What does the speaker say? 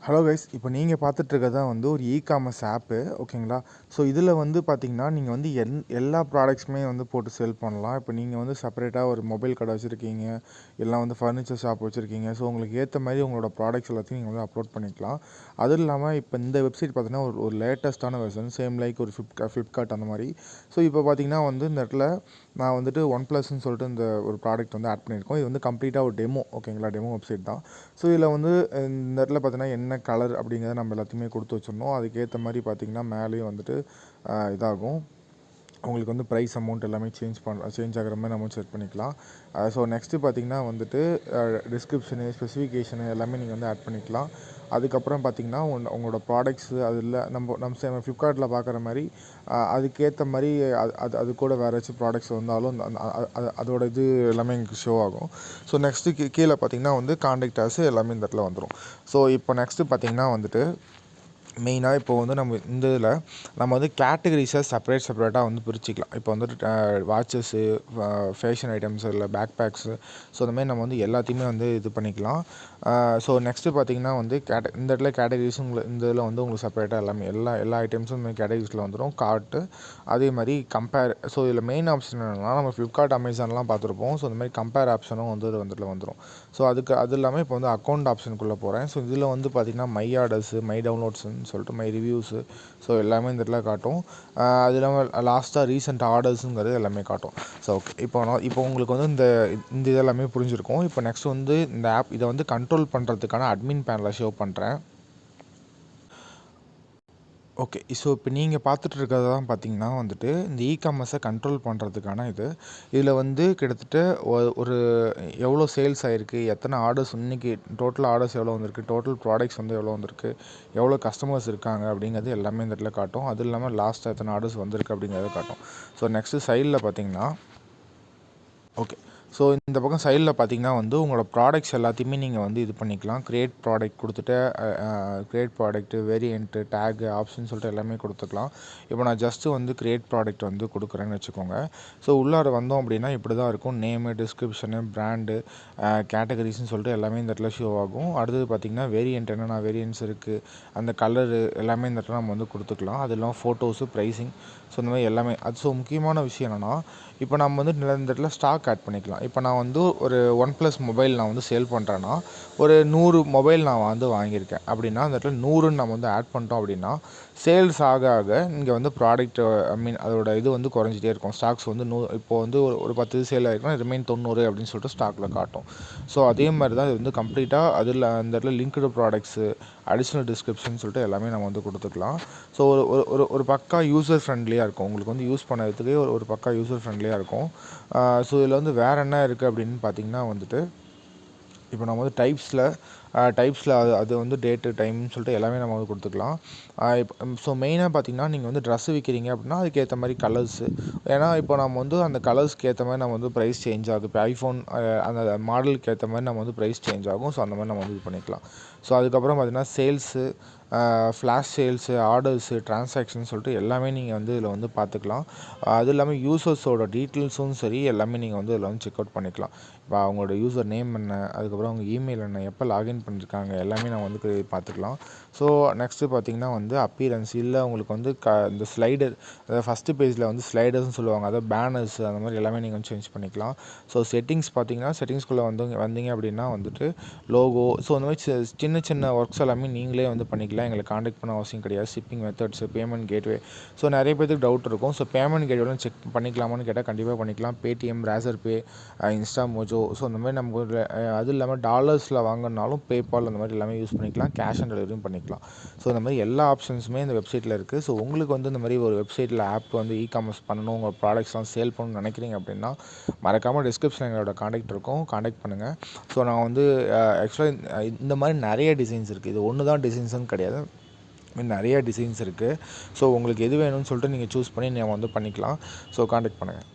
Hello guys, இப்போ நீங்கள் பார்த்துட்ருக்கறது தான் வந்து ஒரு இ-காமர்ஸ் ஆப்பு, ஓகேங்களா? ஸோ இதில் வந்து பார்த்தீங்கன்னா, நீங்கள் வந்து எல்லா ப்ராடக்ட்ஸுமே வந்து போட்டு சேல் பண்ணலாம். இப்போ நீங்கள் வந்து செப்பரேட்டாக ஒரு மொபைல் கடை வச்சுருக்கீங்க, இல்லைனா வந்து ஃபர்னிச்சர் ஷாப் வச்சுருக்கீங்க. ஸோ உங்களுக்கு ஏற்ற மாதிரி உங்களோட ப்ராடக்ட்ஸ் எல்லாத்தையும் நீங்கள் வந்து அப்லோட் பண்ணிக்கலாம். அதுவும் இல்லாமல் இப்போ இந்த வெப்சைட் பார்த்தீங்கன்னா ஒரு லேட்டஸ்ட்டான வெர்ஷன், சேம் லைக் ஒரு ஃப்ளிப்கார்ட் அந்த மாதிரி. ஸோ இப்போ பார்த்தீங்கன்னா வந்து இந்த இடத்துல நான் வந்துட்டு ஒன் ப்ளஸ்ன்னு சொல்லிட்டு இந்த ஒரு ப்ராடக்ட் வந்து ஆட் பண்ணியிருக்கோம். இது வந்து கம்ப்ளீட்டாக ஒரு டெமோ, ஓகேங்களா? டெமோ வெப்சைட் தான். ஸோ இதில் வந்து இந்த இடத்துல பார்த்தீங்கன்னா என்ன கலர் அப்படிங்கிறத நம்ம எல்லாத்தையுமே கொடுத்து வச்சிடணும். அதுக்கேற்ற மாதிரி பார்த்திங்கன்னா மேலேயும் வந்துட்டு இதாகும். உங்களுக்கு வந்து ப்ரைஸ் அமௌண்ட் எல்லாமே சேஞ்ச் ஆகிற மாதிரி நம்ம செட் பண்ணிக்கலாம். ஸோ நெக்ஸ்ட்டு பார்த்திங்கன்னா வந்துட்டு டிஸ்கிரிப்ஷனு, ஸ்பெசிஃபிகேஷனு எல்லாமே நீங்கள் வந்து ஆட் பண்ணிக்கலாம். அதுக்கப்புறம் பார்த்திங்கன்னா உங்களோட ப்ராடக்ட்ஸு அதில் நம்ம ஃப்ளிப்கார்ட்டில் பார்க்குற மாதிரி அதுக்கேற்ற மாதிரி அது கூட வேறு ஏதாச்சும் ப்ராடக்ட்ஸ் வந்தாலும் அதோட இது எல்லாமே எங்களுக்கு ஷோ ஆகும். ஸோ நெக்ஸ்ட்டு கீழே பார்த்திங்கன்னா வந்து கான்டாக்ட் அஸ் எல்லாமே இந்த இடத்துல வந்துடும். ஸோ இப்போ நெக்ஸ்ட்டு பார்த்திங்கன்னா வந்துட்டு மெயினாக இப்போ வந்து நம்ம இந்த இதில் நம்ம வந்து கேட்டகரிஸை செப்பரேட்டாக வந்து பிரிச்சுக்கலாம். இப்போ வந்துட்டு வாட்சஸ்ஸு, ஃபேஷன் ஐட்டம்ஸு, இல்லை பேக் பேக்ஸு, ஸோ இந்தமாதிரி நம்ம வந்து எல்லாத்தையுமே வந்து இது பண்ணிக்கலாம். ஸோ நெக்ஸ்ட்டு பார்த்திங்கன்னா வந்து இந்த இடத்துல கேட்டகரிஸும் இந்த இதில் வந்து உங்களுக்கு செப்பரேட்டாக எல்லாமே எல்லா ஐட்டம்ஸும் இந்த கேட்டகரிஸில் வந்துடும். கார்ட்டு அதே மாதிரி கம்பேர். ஸோ இதில் மெயின் ஆப்ஷன் என்னென்னா, நம்ம ஃப்ளிப்கார்ட், அமேசான்லாம் பார்த்துருப்போம். ஸோ இந்த மாதிரி கம்பேர் ஆப்ஷனும் வந்து இதில் வந்துடும். ஸோ அது இல்லாமல் இப்போ வந்து அக்கௌண்ட் ஆப்ஷனுக்குள்ளே போகிறேன். ஸோ இதில் வந்து பார்த்திங்கன்னா மை ஆர்டர்ஸு, மை டவுன்லோட்ஸுன்னு சொல்லிட்டு மை ரிவ்யூஸு, ஸோ எல்லாமே இந்த இடத்துல காட்டும். அது இல்லாமல் லாஸ்ட்டாக ரீசெண்ட் ஆர்டர்ஸுங்கிறது எல்லாமே காட்டும். ஸோ ஓகே, இப்போ உங்களுக்கு வந்து இந்த இதெல்லாமே புரிஞ்சிருக்கும். இப்போ நெக்ஸ்ட் வந்து இந்த ஆப் இதை வந்து கண்ட்ரோல் பண்ணுறதுக்கான அட்மின் பேனலை ஷோ பண்ணுறேன். ஓகே, ஸோ இப்போ நீங்கள் பார்த்துட்டு இருக்கிறது தான் பார்த்தீங்கன்னா வந்துட்டு இந்த இ-காமர்ஸை கண்ட்ரோல் பண்ணுறதுக்கான இதில் வந்து கிட்டத்தட்ட ஒரு எவ்வளோ சேல்ஸ் ஆகிருக்கு, எத்தனை ஆர்டர்ஸ் இன்றைக்கி டோட்டல் ஆர்டர்ஸ் எவ்வளோ வந்திருக்கு, டோட்டல் ப்ராடக்ட்ஸ் வந்து எவ்வளோ வந்திருக்கு, எவ்வளோ கஸ்டமர்ஸ் இருக்காங்க அப்படிங்கிறது எல்லாமே இந்த இடத்துல காட்டும். அதுவும் இல்லாமல் லாஸ்ட்டாக எத்தனை ஆர்டர்ஸ் வந்திருக்கு அப்படிங்கிறத காட்டும். ஸோ நெக்ஸ்ட்டு சைடில் பார்த்தீங்கன்னா ஓகே, ஸோ இந்த பக்கம் சைடில் பார்த்தீங்கன்னா வந்து உங்களோட ப்ராடக்ட்ஸ் எல்லாத்தையுமே நீங்கள் வந்து இது பண்ணிக்கலாம். கிரியேட் ப்ராடக்ட் கொடுத்துட்டு create product, variant, tag, option சொல்லிட்டு எல்லாமே கொடுத்துக்கலாம். இப்போ நான் ஜஸ்ட்டு வந்து கிரியேட் ப்ராடக்ட் வந்து கொடுக்குறேன்னு வச்சுக்கோங்க. ஸோ உள்ளார வந்தோம் அப்படின்னா இப்படி தான் இருக்கும். நேமு, டிஸ்கிரிப்ஷனு, பிராண்டு, கேட்டகரிஸ்ன்னு சொல்லிட்டு எல்லாமே இந்த இடத்துல ஷோ ஆகும். அடுத்தது பார்த்திங்கன்னா வேரியண்ட் என்னென்ன வேரியன்ட்ஸ் இருக்குது, அந்த கலரு எல்லாமே இந்த இடத்துல நம்ம வந்து கொடுத்துக்கலாம். அது இல்லாமல் ஃபோட்டோஸு, ப்ரைஸிங், ஸோ இந்த மாதிரி எல்லாமே. ஸோ முக்கியமான விஷயம் என்னென்னா, இப்போ நம்ம வந்து இந்த இடத்துல ஸ்டாக் ஆட் பண்ணிக்கலாம். இப்போ நான் வந்து ஒரு ஒன் ப்ளஸ் மொபைல் நான் வந்து சேல் பண்ணுறேன்னா, ஒரு 100 மொபைல் நான் வந்து வாங்கியிருக்கேன் அப்படின்னா, அந்த இடத்துல 100ன்னு நம்ம வந்து ஆட் பண்ணிட்டோம் அப்படின்னா, சேல்ஸ் ஆக ஆக இங்கே வந்து ப்ராடக்ட் அதோட இது வந்து குறைஞ்சிட்டே இருக்கும். ஸ்டாக்ஸ் வந்து இப்போ வந்து ஒரு 10 இது சேல் ஆகிருக்குன்னா ரிமைன் 90 அப்படின்னு சொல்லிட்டு ஸ்டாக்கில் காட்டும். ஸோ அதே மாதிரி தான் இது வந்து கம்ப்ளீட்டாக அதில் அந்த இடத்துல லிங்க்டு ப்ராடக்ட்ஸு, அடிஷ்னல் டிஸ்கிரிப்ஷன் சொல்லிட்டு எல்லாமே நம்ம வந்து கொடுத்துக்கலாம். ஸோ ஒரு பக்கா யூசர் ஃப்ரெண்ட்லியாக இருக்கும். உங்களுக்கு வந்து யூஸ் பண்ணுறதுக்கே ஒரு பக்கா யூசர் ஃப்ரெண்ட்லியாக இருக்கும். ஸோ இதில் வந்து வேறு என்ன இருக்குது அப்படின்னு பார்த்தீங்கன்னா வந்துட்டு, இப்போ நம்ம வந்து டைப்ஸில் அது வந்து டேட்டு, டைம்னு சொல்லிட்டு எல்லாமே நம்ம வந்து கொடுத்துக்கலாம். இப்போ ஸோ மெயினாக பார்த்தீங்கன்னா, நீங்கள் வந்து ட்ரெஸ்ஸு விற்கிறீங்க அப்படின்னா அதுக்கேற்ற மாதிரி கலர்ஸு. ஏன்னா இப்போ நம்ம வந்து அந்த கலர்ஸ்க்கு ஏற்ற மாதிரி நம்ம வந்து ப்ரைஸ் சேஞ்ச் ஆகுது. இப்போ ஐஃபோன் அந்த மாடலுக்கு ஏற்ற மாதிரி நம்ம வந்து ப்ரைஸ் சேஞ்ச் ஆகும். ஸோ அந்த மாதிரி நம்ம வந்து இது பண்ணிக்கலாம். ஸோ அதுக்கப்புறம் பார்த்தீங்கன்னா sales, flash sales, orders, transaction சொல்லிட்டு எல்லாமே நீங்கள் வந்து இதில் வந்து பார்த்துக்கலாம். அது இல்லாமல் யூசர்ஸோட டீட்டெயில்ஸும் சரி எல்லாமே நீங்கள் வந்து இதில் வந்து செக் அவுட் பண்ணிக்கலாம். இப்போ அவங்களோட யூசர் நேம் என்ன, அதுக்கப்புறம் அவங்க இமெயில் என்ன, எப்போ லாகின் பண்ணியிருக்காங்க எல்லாமே நம்ம வந்து பார்த்துக்கலாம். ஸோ நெக்ஸ்ட்டு பார்த்திங்கன்னா வந்து அப்பீரன்ஸ், இல்லை உங்களுக்கு வந்து இந்த ஸ்லைடர், அதாவது ஃபஸ்ட்டு பேஜில் வந்து ஸ்லைடர்ஸ்னு சொல்லுவாங்க, அதாவது பேனர்ஸ் அந்த மாதிரி எல்லாமே நீங்கள் வந்து சேஞ்ச் பண்ணிக்கலாம். ஸோ செட்டிங்ஸ் பார்த்திங்கன்னா, செட்டிங்ஸ்குள்ளே வந்தீங்க அப்படின்னா வந்துட்டு லோகோ, ஸோ அந்த மாதிரி சின்ன சின்ன ஒர்க்ஸ் எல்லாமே நீங்களே வந்து பண்ணிக்கலாம். எங்களை காண்டாக்ட் பண்ண அவசியம் கிடையாது. Shipping methods, payment gateway, so நிறைய பேருக்கு டவுட் இருக்கும். ஸோ பேமெண்ட் கேட்வேலாம் செக் பண்ணிக்கலாமான்னு கேட்டால் கண்டிப்பாக பண்ணிக்கலாம். பேடிஎம், ரேசர் பே, இன்ஸ்டா மோஜோ, ஸோ இந்த மாதிரி நமக்கு அது இல்லாமல் டாலர்ஸில் வாங்கினாலும் பேபால் அந்த மாதிரி எல்லாமே யூஸ் பண்ணிக்கலாம். கேஷ் ஆன் டெலிவரியும் பண்ணிக்கலாம். ஸோ இந்த மாதிரி எல்லா ஆப்ஷன்ஸுமே இந்த வெப்சைட்டில் இருக்குது. ஸோ உங்களுக்கு வந்து இந்த மாதிரி ஒரு வெப்சைட்டில் ஆப் வந்து இ-காமர்ஸ் பண்ணணும், உங்கள் ப்ராடக்ட்ஸ்லாம் சேல் பண்ணணும்னு நினைக்கிறீங்க அப்படின்னா மறக்காமல் டிஸ்கிரிப்ஷனில் எங்களோட காண்டாக்ட் இருக்கும், காண்டாக்ட் பண்ணுங்கள். ஸோ நான் வந்து ஆக்சுவலாக இந்த மாதிரி நிறைய டிசைன்ஸ் இருக்குது. இது ஒன்று தான் டிசைன்ஸுன்னு கிடையாது, நிறைய டிசைன்ஸ் இருக்குது. ஸோ உங்களுக்கு எது வேணும்னு சொல்லிட்டு நீங்கள் சூஸ் பண்ணி நீங்கள் வந்து பண்ணிக்கலாம். ஸோ காண்டாக்ட் பண்ணுங்கள்.